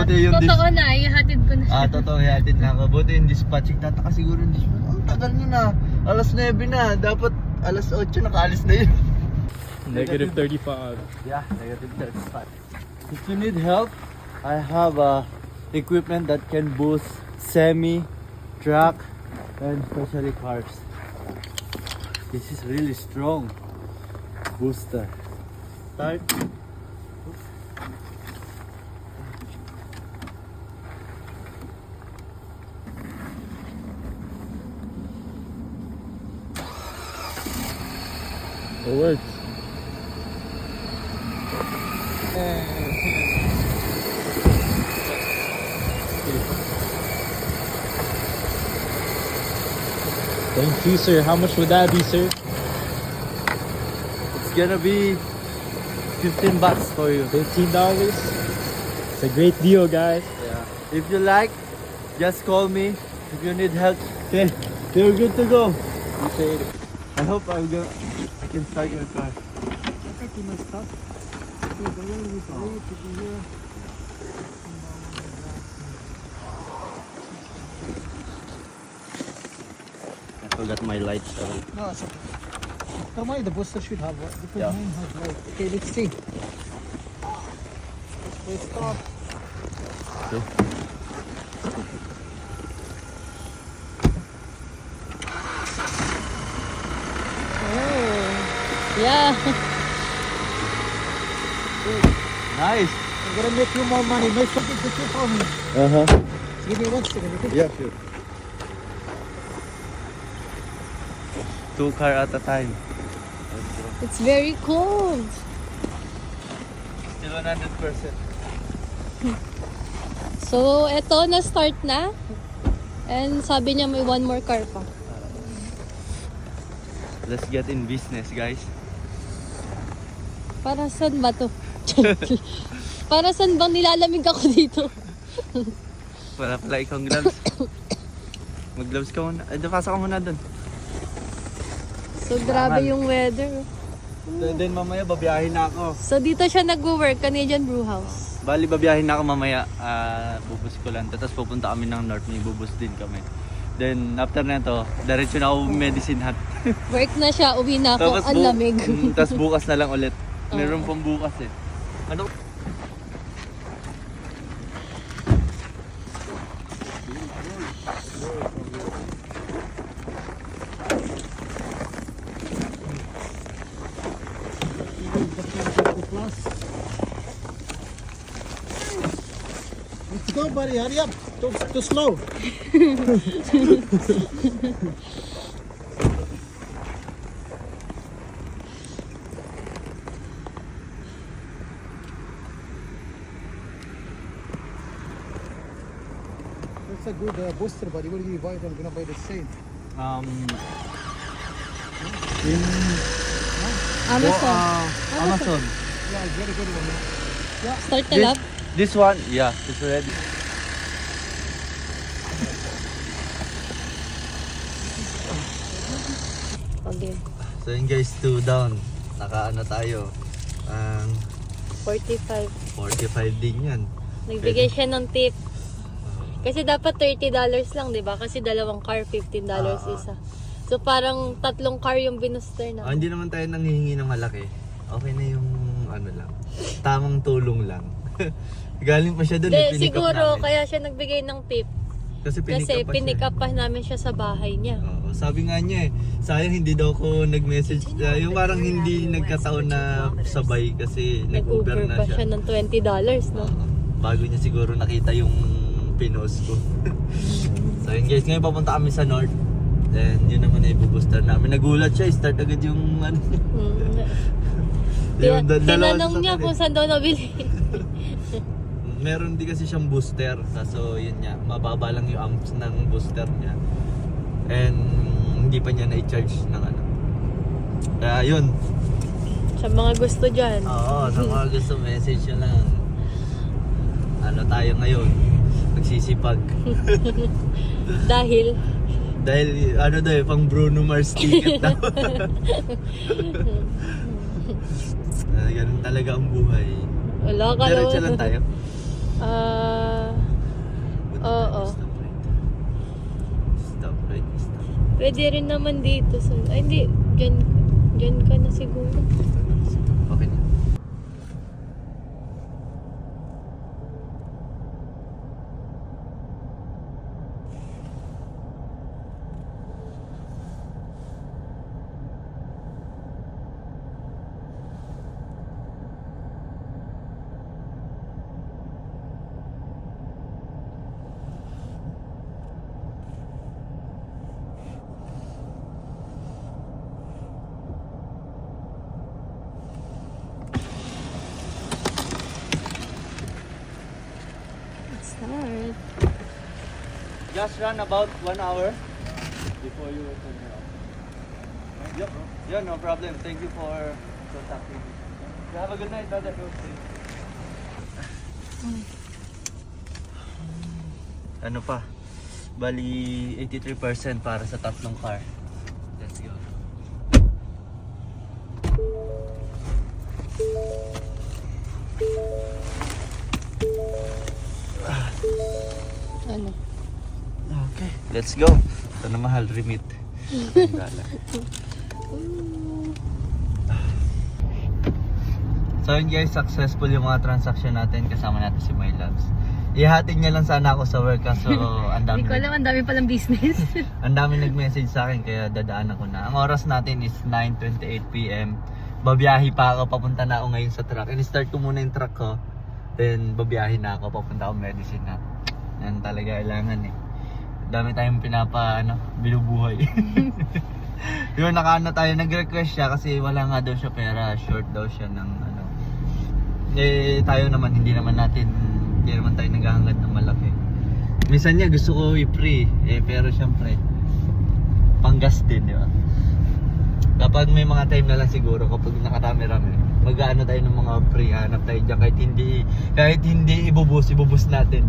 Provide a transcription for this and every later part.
Buti yung totoo na, ihatid ko na siya. totoo, ihatid na ako. Buti yung dispatching, tataka siguro yung dispatch. Ang tagal nyo na, alas 9 na, dapat alas 8 nakaalis na yun. Negative 35. Yeah, negative 35. If you need help, I have equipment that can boost semi, truck, and especially cars. This is really strong booster. Start. It works. Thank you, sir. How much would that be, sir? It's gonna be 15 bucks for you. $15. It's a great deal, guys. Yeah. If you like, just call me. If you need help, okay, you're good to go. Appreciate it. I hope I can start your car. I forgot my lights. Sorry. No, it's okay. Come on, the booster should have one. Because Yeah. mine has light. Okay, let's see. Let's start. Okay. Oh. Yeah. Nice. I'm gonna make you more money. Make something to keep for me. Give me 1 second, okay? Yeah, sure. 2 car at a time. It's very cold. Still 100%. So, eto, na-start na. And sabi niya may one more car pa. Let's get in business, guys. Para saan ba to? Para saan bang nilalamig ako dito? Wala pala ikaw gloves. Mag-gloves ka muna. Ay, pasa ka muna dun. So, grabe yung weather. Then mamaya babiyahin na ako. So, dito siya nag-work, Canadian Brew House. Bali babiyahin na ako mamaya. Bubus ko lang. Tapos pupunta kami ng North. May bubus din kami. Then after na to, diretso na ako medicine hat. Work na siya, uwi na ako, ang lamig. Tapos bukas na lang ulit. Meron pang bukas eh. Ano? Let's go, buddy. Hurry up. Too slow. That's a good booster, buddy. What do you buy it? I'm gonna buy the same. In Amazon. Amazon. Yeah, it's very good one. Yeah. Start na lab. This one, yeah, it's ready. Okay. So yun guys, 2 down. Nakaano tayo. 45. 45 din yan. Nagbigay siya ng tip. Kasi dapat $30 lang, di ba? Kasi dalawang car, $15 isa. So parang 3 car yung binuster na. Hindi naman tayo nanghihingi ng malaki. Okay na yung ano lang. Tamang tulong lang. Galing pa siya doon. Siguro kaya siya nagbigay ng tip. Kasi Pinick up pa namin siya sa bahay niya. Oo, sabi nga niya eh, sayang hindi daw ko nag-message. Yung parang hindi nagkataon na sabay kasi nag-Uber Nag-Uber na pa siya. siya ng $20, no? Bago niya siguro nakita yung pinost ko. So yun guys, ngayon papunta kami sa North. Then yun naman ay bubooster namin. Nagulat siya, start agad yung ano. Kaya, dalawa tinanong niya kung saan daw nabili. Meron din kasi siyang booster. So yun niya, mababa lang yung amps ng booster niya. And hindi pa niya na-charge ng ano. Kaya yun. Sa mga gusto dyan. Oo, sa mga gusto message nyo lang. Ano tayo ngayon? Nagsisipag. Dahil ano daw pang Bruno Mars ticket daw. Ganun talaga ang buhay. wala ka Diretso lang tayo. Pwede rin naman dito. Ay, hindi. Diyan ka na siguro. Okay na. Let's start. Just run about 1 hour before you turn around. Yep. Yeah, no problem. Thank you for contacting me. You have a good night, brother. Ano pa? Bali 83% para sa tatlong car. Let's go. Ano? Okay, let's go. Ito na mahal, remit. So yun guys, successful yung mga transaction natin. Kasama natin si My Loves. Ihatid niya lang sana ako sa work kaso ang dami. Hindi ko alam, ang dami palang business. Ang dami nag-message sa akin kaya dadaan ako na. Ang oras natin is 9:28 PM. Babiyahe pa ako, papunta na ako ngayon sa truck. In-start ko muna yung truck ko. Then babiyahe na ako, papunta ako medicine na. Yan talaga kailangan eh. Dami tayong binubuhay. Yun, nakaano tayo, nag-request siya kasi wala nga daw siya pera, short daw siya ng Eh, tayo naman, hindi naman tayo naghahangad ng malaki. Minsan niya gusto ko i-free, pero syempre, panggas din, di ba? Kapag may mga time na lang siguro, kapag nakatamera-rami, mag-aano tayo ng mga free, hanap tayo dyan, kahit hindi ibubus natin.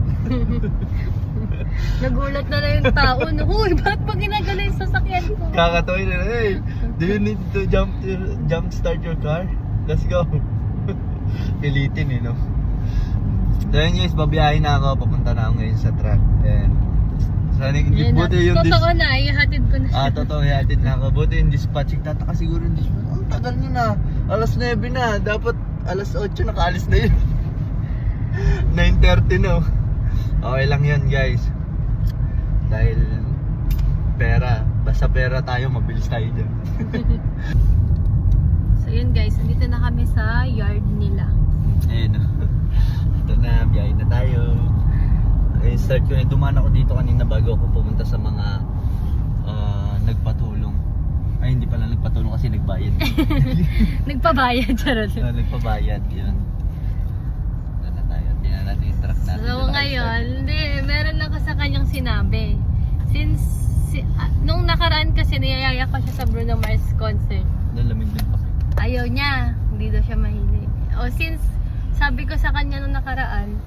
Nagulat na lang yung tao. Huy, bakit pa ginagala yung sasakyan ko? Kakatoy na, hey, do you need to jump start your car? Let's go. Pilitin no? So yun guys, babiyahin na ako, papunta na ako ngayon sa truck. And sana buti yung totoo na, ihatid ko na siya. totoo, ihatid na ako. Buti yung dispatching, tataka siguro yung dispatch. Ang tagal nyo na, alas 9 na, dapat alas 8 nakaalis na yun. 9:30 no. Okay lang yun guys. Dahil pera, basta pera tayo, mabilis tayo dyan. So yun guys, andito na kami sa yard nila. Ayun o. Ito na, biyahe na tayo. Start ko na, dumaan ako dito kanina bago ako pumunta sa mga nagpatulong. Ay, hindi pala nagpatulong kasi nagbayad. Nagpabayad, charot. Nagpabayad, yun. Ito na tayo, tingnan natin yung truck natin. So ngayon, meron ako sa kanyang sinabi. Since, nung nakaraan kasi niyayaya ko siya sa Bruno Mars concert. Nalamig din pa. Ayaw niya, hindi daw siya mahilig. O since sabi ko sa kanya nung nakaraan,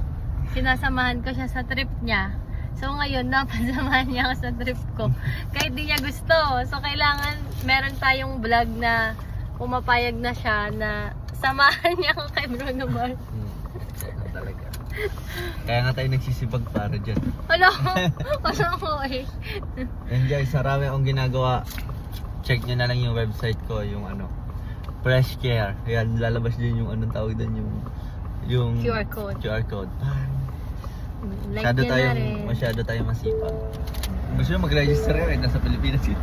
sinasamahan ko siya sa trip niya. So ngayon, napasamahan niya ako sa trip ko. Kahit di niya gusto. So kailangan, meron tayong vlog na pumapayag na siya na samahan niya ako kay Bruno Mars. Talaga. Kaya nga tayo nagsisibag para dyan. Wala ko eh. And guys, marami akong ginagawa. Check nyo na lang yung website ko, yung Fresh Care. Ayan, lalabas din yung anong tawag doon, yung QR code. QR code. Like Masyado niya na tayong, rin. masyado tayong masipag. Gusto nyo mag-register yun, nasa Pilipinas yun.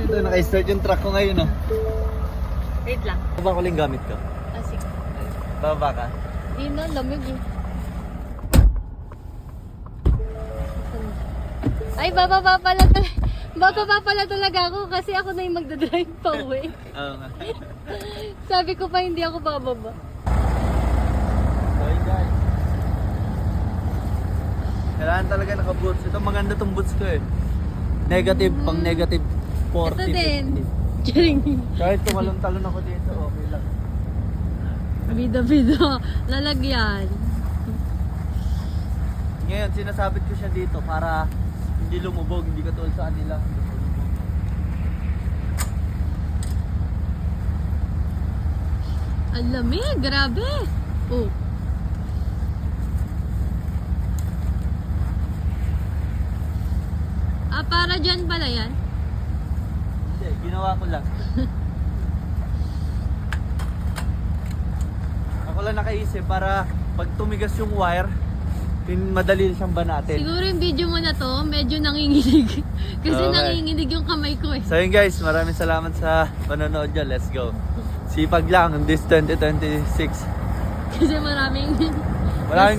Ito, naka-start yung truck ko ngayon, Wait lang. Baba ko lang gamit ko. Ah, sige. Baba ka. Hindi na, lamig eh. Ay, bababa pala talaga ako kasi ako na yung magdadrive pa uwi. Oo nga. Sabi ko pa hindi ako bababa. So guys, kailangan talaga naka-boots. Ito maganda tong boots ko eh. Negative, pang negative 40. Ito din. 50. Kahit tumalon-talon ako dito, okay lang. Bida-bida. Lalagyan. Ngayon, sinasabit ko siya dito para hindi lumubog, hindi katulad sa kanila. Ang lamig, grabe. Oh. Para dyan pala yan. Hindi, ginawa ko lang. Ako lang nakaisip para pag tumigas yung wire, madali siyang banatin. Siguro yung video mo na to, medyo nanginginig. Kasi Okay. nanginginig yung kamay ko eh. So yun guys, maraming salamat sa panonood dyan. Let's go. Sipag lang this 2026. Kasi maraming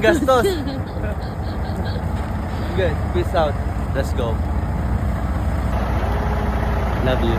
gastos. Good. Peace out. Let's go. Love you.